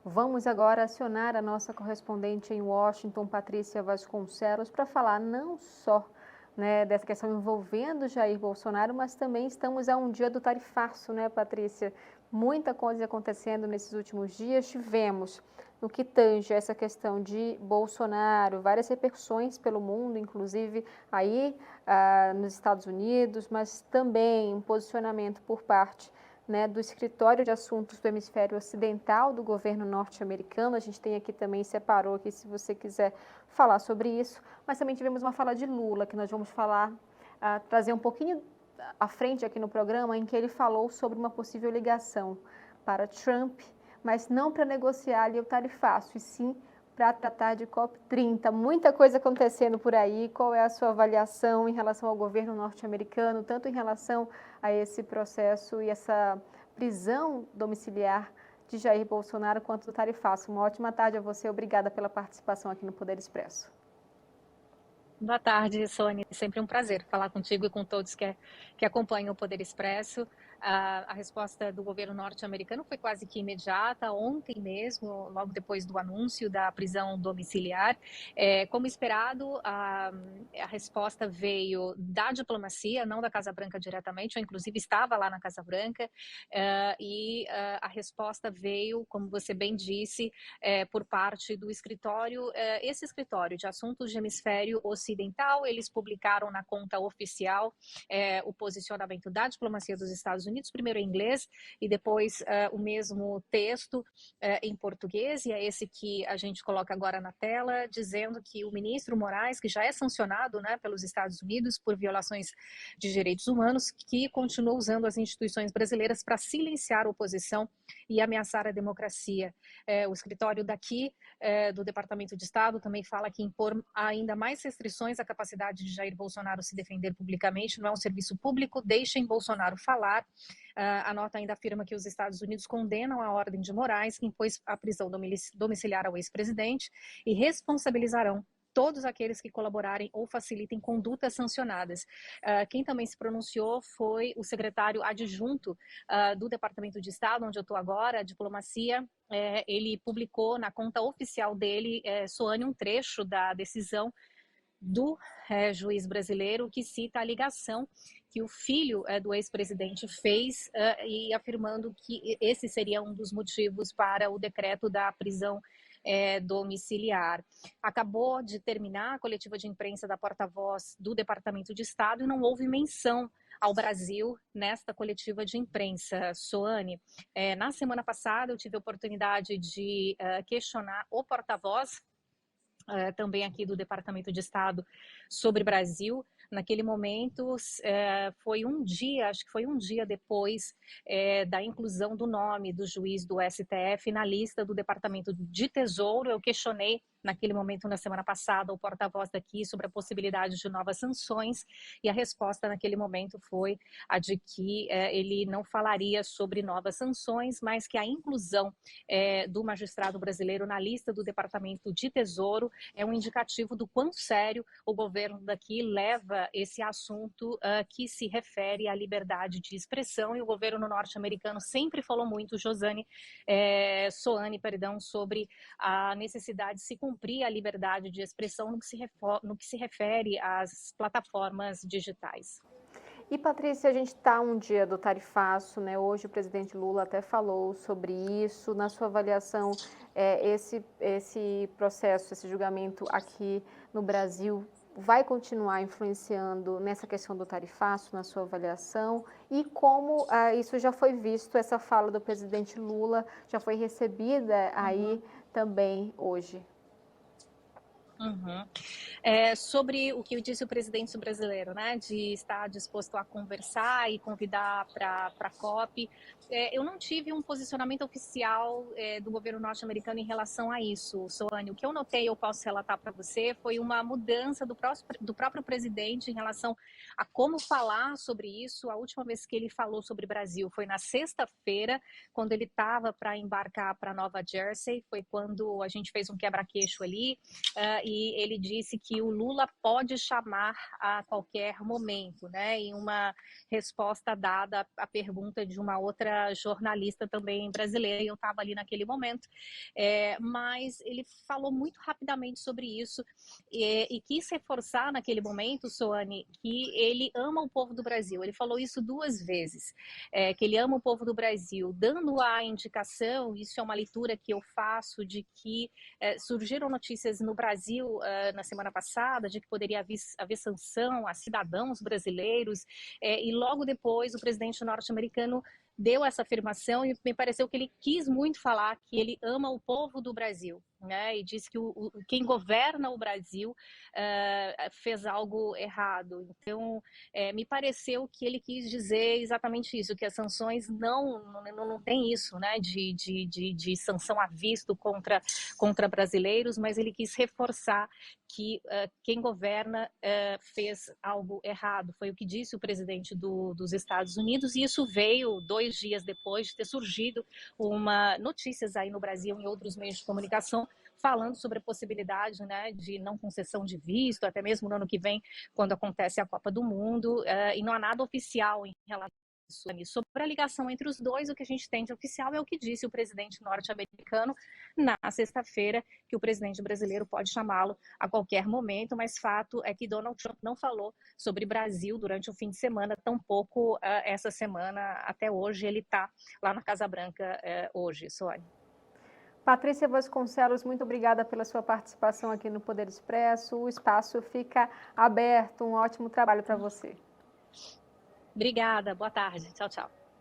Vamos agora acionar a nossa correspondente em Washington, Patrícia Vasconcelos, para falar não só, dessa questão envolvendo Jair Bolsonaro, mas também estamos a um dia do tarifaço, né, Patrícia? Muita coisa acontecendo nesses últimos dias. Tivemos, no que tange essa questão de Bolsonaro, várias repercussões pelo mundo, inclusive aí nos Estados Unidos, mas também um posicionamento por parte do Escritório de Assuntos do Hemisfério Ocidental do governo norte-americano. A gente tem aqui também, separou aqui, se você quiser falar sobre isso, mas também tivemos uma fala de Lula, que nós vamos falar, trazer um pouquinho à frente aqui no programa, em que ele falou sobre uma possível ligação para Trump, mas não para negociar ali o tarifaço, e sim para tratar de COP30. Muita coisa acontecendo por aí. Qual é a sua avaliação em relação ao governo norte-americano, tanto em relação a esse processo e essa prisão domiciliar de Jair Bolsonaro, quanto do tarifaço? Uma ótima tarde a você. Obrigada pela participação aqui no Poder Expresso. Boa tarde, Sônia. Sempre um prazer falar contigo e com todos que acompanham o Poder Expresso. A resposta do governo norte-americano foi quase que imediata, ontem mesmo, logo depois do anúncio da prisão domiciliar. Como esperado, a resposta veio da diplomacia, não da Casa Branca diretamente. Eu, inclusive, estava lá na Casa Branca, e a resposta veio, como você bem disse, por parte do escritório, esse escritório de assuntos de hemisfério ocidental. Eles publicaram na conta oficial o posicionamento da diplomacia dos Estados Unidos, primeiro em inglês e depois o mesmo texto em português, e é esse que a gente coloca agora na tela, dizendo que o ministro Moraes, que já é sancionado, pelos Estados Unidos por violações de direitos humanos, que continua usando as instituições brasileiras para silenciar a oposição e ameaçar a democracia. O escritório daqui, do Departamento de Estado, também fala que impor ainda mais restrições à capacidade de Jair Bolsonaro se defender publicamente não é um serviço público, deixem Bolsonaro falar. A nota ainda afirma que os Estados Unidos condenam a ordem de Moraes, que impôs a prisão domiciliar ao ex-presidente, e responsabilizarão todos aqueles que colaborarem ou facilitem condutas sancionadas. Quem também se pronunciou foi o secretário adjunto do Departamento de Estado, onde eu estou agora, a diplomacia. Ele publicou na conta oficial dele, Soane, um trecho da decisão do juiz brasileiro, que cita a ligação que o filho do ex-presidente fez, e afirmando que esse seria um dos motivos para o decreto da prisão domiciliar. Acabou de terminar a coletiva de imprensa da porta-voz do Departamento de Estado e não houve menção ao Brasil nesta coletiva de imprensa. Soane, na semana passada eu tive a oportunidade de questionar o porta-voz também aqui do Departamento de Estado sobre Brasil. Naquele momento, foi um dia, acho que foi um dia depois da inclusão do nome do juiz do STF na lista do Departamento de Tesouro. Eu questionei naquele momento, na semana passada, o porta-voz daqui sobre a possibilidade de novas sanções, e a resposta naquele momento foi a de que ele não falaria sobre novas sanções, mas que a inclusão do magistrado brasileiro na lista do Departamento de Tesouro é um indicativo do quão sério o governo daqui leva esse assunto que se refere à liberdade de expressão. E o governo norte-americano sempre falou muito, Soane, sobre a necessidade de se cumprir a liberdade de expressão no que se refere às plataformas digitais. E, Patrícia, a gente está um dia do tarifaço, né? Hoje o presidente Lula até falou sobre isso. Na sua avaliação, esse processo, esse julgamento aqui no Brasil vai continuar influenciando nessa questão do tarifaço, na sua avaliação? E como isso já foi visto, essa fala do presidente Lula já foi recebida aí também hoje? Sobre o que disse o presidente brasileiro, de estar disposto a conversar e convidar para a COP, eu não tive um posicionamento oficial do governo norte-americano em relação a isso, Soane. O que eu notei, eu posso relatar para você, foi uma mudança do próprio presidente em relação a como falar sobre isso. A última vez que ele falou sobre o Brasil foi na sexta-feira, quando ele estava para embarcar para Nova Jersey. Foi quando a gente fez um quebra-queixo ali, e ele disse que o Lula pode chamar a qualquer momento, né? Em uma resposta dada à pergunta de uma outra jornalista também brasileira, e eu estava ali naquele momento, mas ele falou muito rapidamente sobre isso e quis reforçar naquele momento, Soane, que ele ama o povo do Brasil. Ele falou isso 2 vezes, que ele ama o povo do Brasil, dando a indicação, isso é uma leitura que eu faço, de que surgiram notícias no Brasil na semana passada, de que poderia haver sanção a cidadãos brasileiros, e logo depois o presidente norte-americano deu essa afirmação e me pareceu que ele quis muito falar que ele ama o povo do Brasil, né? E disse que quem governa o Brasil fez algo errado. Então, me pareceu que ele quis dizer exatamente isso, que as sanções não tem isso, né? De sanção à vista contra brasileiros, mas ele quis reforçar que quem governa fez algo errado. Foi o que disse o presidente dos Estados Unidos, e isso veio 2 dias depois de ter surgido notícias aí no Brasil, em outros meios de comunicação, falando sobre a possibilidade, né, de não concessão de visto, até mesmo no ano que vem, quando acontece a Copa do Mundo, e não há nada oficial em relação a isso. Sobre a ligação entre os dois, o que a gente tem de oficial é o que disse o presidente norte-americano na sexta-feira, que o presidente brasileiro pode chamá-lo a qualquer momento, mas fato é que Donald Trump não falou sobre Brasil durante o fim de semana, tampouco essa semana, até hoje. Ele está lá na Casa Branca hoje, Soane. Patrícia Vasconcelos, muito obrigada pela sua participação aqui no Poder Expresso. O espaço fica aberto. Um ótimo trabalho para você. Obrigada, boa tarde. Tchau, tchau.